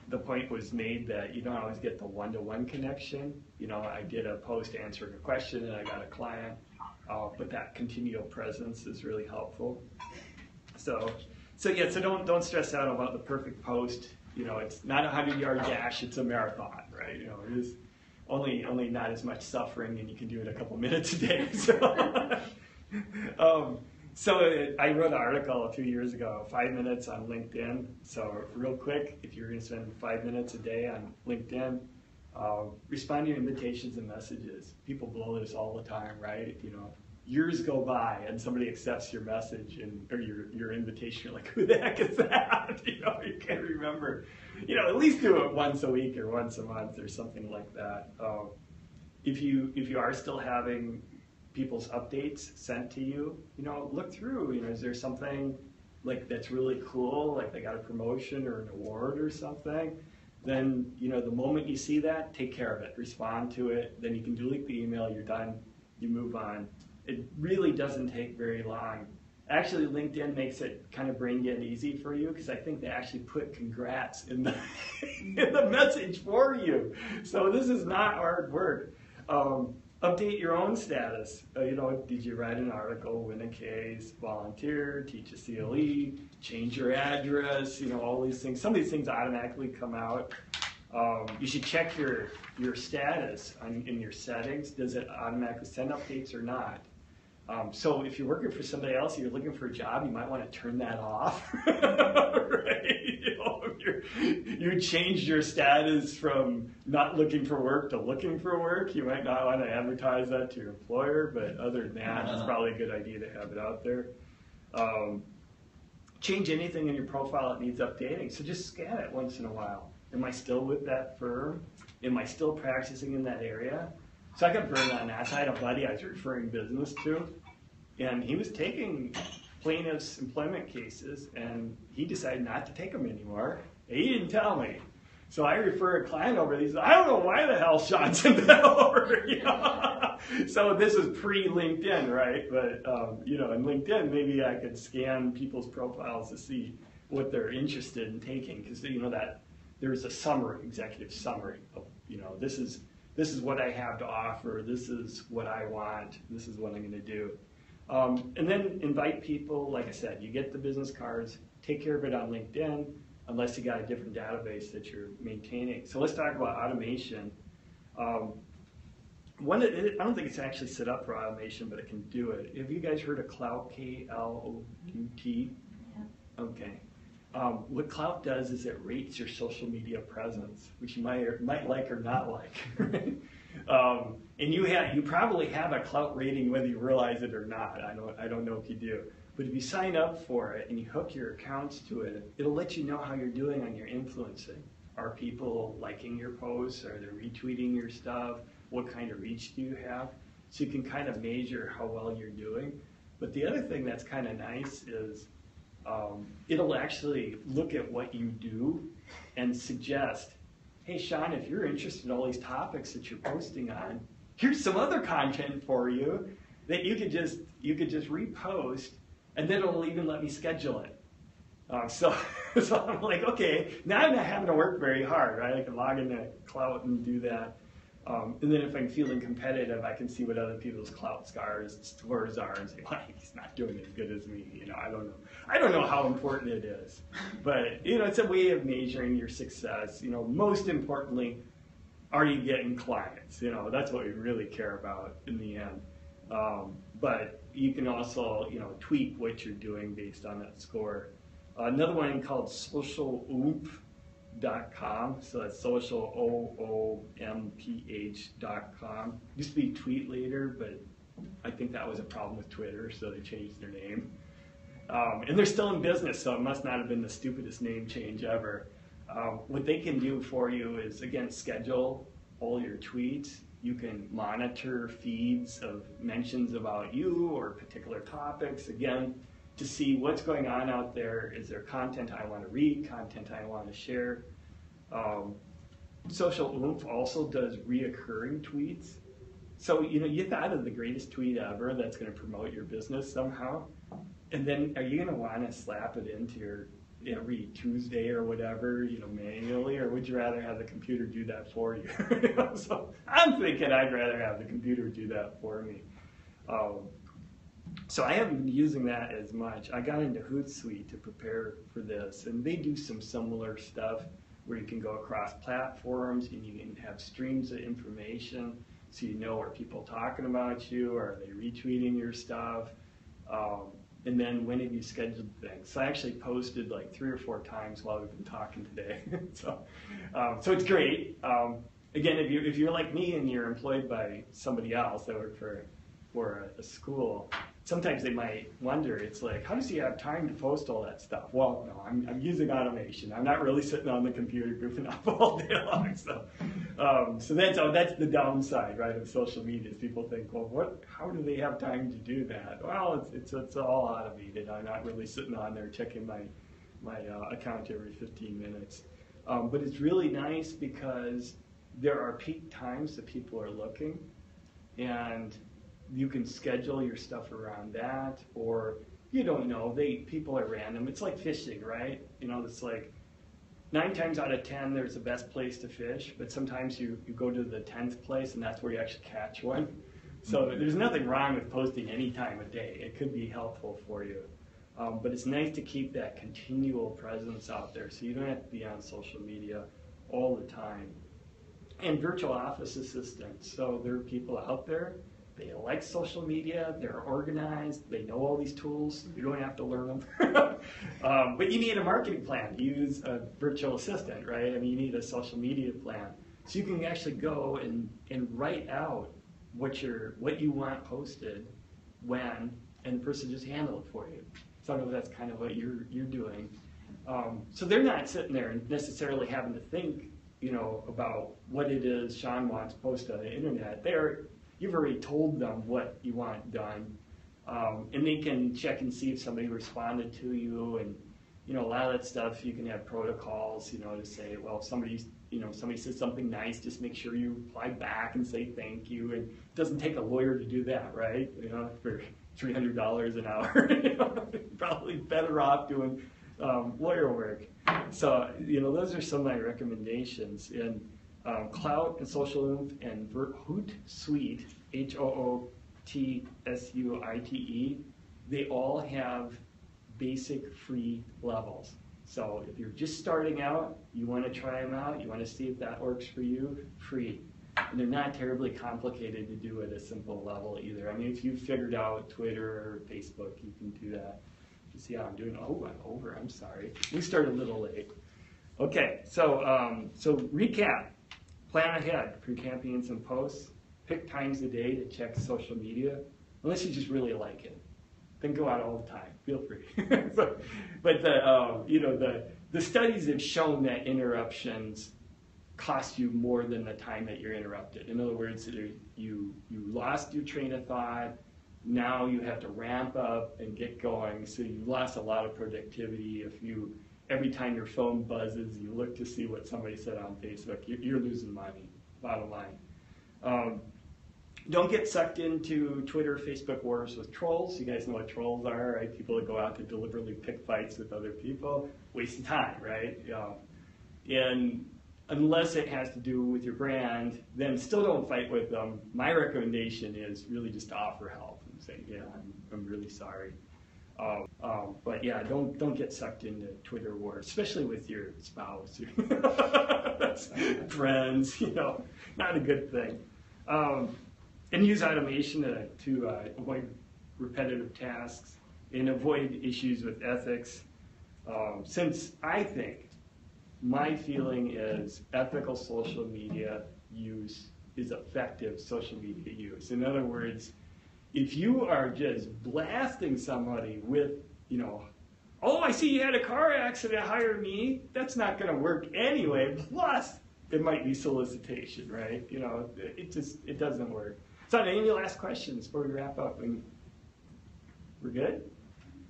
S1: the point was made that you don't always get the one-to-one connection. You know, I did a post answering a question and I got a client, but that continual presence is really helpful. So don't stress out about the perfect post. You know, it's not a 100-yard dash; it's a marathon, right? You know, it is only not as much suffering, and you can do it a couple minutes a day. So I wrote an article a few years ago, 5 minutes on LinkedIn. So real quick, if you're going to spend 5 minutes a day on LinkedIn, respond to your invitations and messages. People blow this all the time, right? You know, years go by and somebody accepts your message or your invitation. You're like, who the heck is that? You know, you can't remember. You know, at least do it once a week or once a month or something like that. If you are still having people's updates sent to you, you know, look through, you know, is there something like that's really cool, like they got a promotion or an award or something? Then, you know, the moment you see that, take care of it, respond to it, then you can delete the email, you're done, you move on. It really doesn't take very long. Actually, LinkedIn makes it kind of brain dead easy for you, because I think they actually put congrats in the in the message for you. So this is not hard work. Update your own status. You know, did you write an article, win a case, volunteer, teach a CLE, change your address, you know, all these things. Some of these things automatically come out. You should check your status in your settings. Does it automatically send updates or not? So if you're working for somebody else and you're looking for a job, you might want to turn that off. Right? You know, you changed your status from not looking for work to looking for work. You might not want to advertise that to your employer, but other than that, it's probably a good idea to have it out there. Change anything in your profile that needs updating. So just scan it once in a while. Am I still with that firm? Am I still practicing in that area? So I got burned on that. So I had a buddy I was referring business to, and he was taking plaintiffs' employment cases, and he decided not to take them anymore. He didn't tell me. So I refer a client over. He said, I don't know why the hell Sean sent that over. You know? So this is pre-LinkedIn, right? But, you know, in LinkedIn, maybe I could scan people's profiles to see what they're interested in taking, because, you know, that there's a summary, executive summary of, you know, this is what I have to offer, this is what I want, this is what I'm going to do. And then invite people, like I said, you get the business cards, take care of it on LinkedIn, unless you got a different database that you're maintaining. So let's talk about automation. I don't think it's actually set up for automation, but it can do it. Have you guys heard of Klout, K-L-O-U-T? Yeah. Okay. What Klout does is it rates your social media presence, which you might like or not like. And you probably have a Klout rating whether you realize it or not. I don't know if you do. But if you sign up for it and you hook your accounts to it, it'll let you know how you're doing on your influencing. Are people liking your posts? Are they retweeting your stuff? What kind of reach do you have? So you can kind of measure how well you're doing. But the other thing that's kind of nice is it'll actually look at what you do and suggest, hey, Sean, if you're interested in all these topics that you're posting on, here's some other content for you that you could just repost, and then it'll even let me schedule it. So I'm like, okay, now I'm not having to work very hard, right? I can log into Clout and do that. And then if I'm feeling competitive, I can see what other people's Clout scores are and say, well, he's not doing as good as me. You know, I don't know. I don't know how important it is, but you know, it's a way of measuring your success. You know, most importantly, are you getting clients? You know, that's what we really care about in the end. But you can also, you know, tweak what you're doing based on that score. Another one called socialoomph.com. So that's social OOMPH.com. Used to be Tweet Later, but I think that was a problem with Twitter, so they changed their name. And they're still in business, so it must not have been the stupidest name change ever. What they can do for you is, again, schedule all your tweets. You can monitor feeds of mentions about you or particular topics, again, to see what's going on out there. Is there content I want to read, content I want to share? Social Oomph also does reoccurring tweets. So, you know, you thought of the greatest tweet ever that's going to promote your business somehow, and then are you going to want to slap it into your every Tuesday or whatever, you know, manually, or would you rather have the computer do that for you? You know, so I'm thinking I'd rather have the computer do that for me. So I haven't been using that as much. I got into Hootsuite to prepare for this, and they do some similar stuff where you can go across platforms and you can have streams of information so you know, are people talking about you, or are they retweeting your stuff? And then when have you scheduled things? So I actually posted like 3 or 4 times while we've been talking today. So it's great. Again, if you're like me and you're employed by somebody else that work for a school, sometimes they might wonder, it's like, how does he have time to post all that stuff? Well, no, I'm using automation. I'm not really sitting on the computer goofing off all day long. So that's the downside, right, of social media. Is people think, well, how do they have time to do that? Well, it's all automated. I'm not really sitting on there checking my account every 15 minutes. But it's really nice because there are peak times that people are looking, and you can schedule your stuff around that, or you don't know, people are random. It's like fishing, right? You know, it's like 9 times out of 10 there's the best place to fish, but sometimes you go to the 10th place and that's where you actually catch one. So there's nothing wrong with posting any time of day. It could be helpful for you. But it's nice to keep that continual presence out there so you don't have to be on social media all the time. And virtual office assistants. So there are people out there, they like social media, they're organized, they know all these tools, you don't have to learn them. But you need a marketing plan to use a virtual assistant, right? I mean, you need a social media plan. So you can actually go and write out what you want posted, when, and the person just handle it for you. So I know that's kind of what you're doing. So they're not sitting there and necessarily having to think, you know, about what it is Sean wants posted on the internet. You've already told them what you want done, and they can check and see if somebody responded to you, and you know, a lot of that stuff you can have protocols, you know, to say, well, if somebody says something nice, just make sure you reply back and say thank you. And it doesn't take a lawyer to do that, right? You know, for $300 an hour, you know, probably better off doing lawyer work. So, you know, those are some of my recommendations. And Clout and Social Oomph and Hootsuite, HOOTSUITE, they all have basic free levels. So if you're just starting out, you want to try them out, you want to see if that works for you, free. And they're not terribly complicated to do at a simple level either. I mean, if you've figured out Twitter or Facebook, you can do that. You see how I'm doing? Oh, I'm over, I'm sorry. We started a little late. Okay, so recap. Plan ahead for campaigns and posts. Pick times a day to check social media, unless you just really like it. Then go out all the time. Feel free. But the studies have shown that interruptions cost you more than the time that you're interrupted. In other words, you lost your train of thought. Now you have to ramp up and get going. So you lost a lot of productivity. Every time your phone buzzes, you look to see what somebody said on Facebook, you're losing money, bottom line. don't get sucked into Twitter, Facebook wars with trolls. You guys know what trolls are, right? People that go out to deliberately pick fights with other people. Waste of time, right? And unless it has to do with your brand, then still don't fight with them. My recommendation is really just to offer help and say, yeah, I'm really sorry. But yeah, don't get sucked into Twitter wars, especially with your spouse. That's friends, not a good thing. And use automation to avoid repetitive tasks and avoid issues with ethics. Since I think my feeling is ethical social media use is effective social media use. In other words, if you are just blasting somebody with, oh, I see you had a car accident, hire me, that's not going to work anyway. Plus, it might be solicitation, right? It doesn't work. So, any last questions before we wrap up? We're good?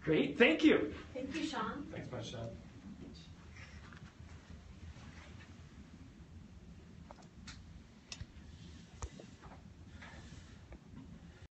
S1: Great, thank you.
S2: Thank you, Sean.
S3: Thanks much, Sean.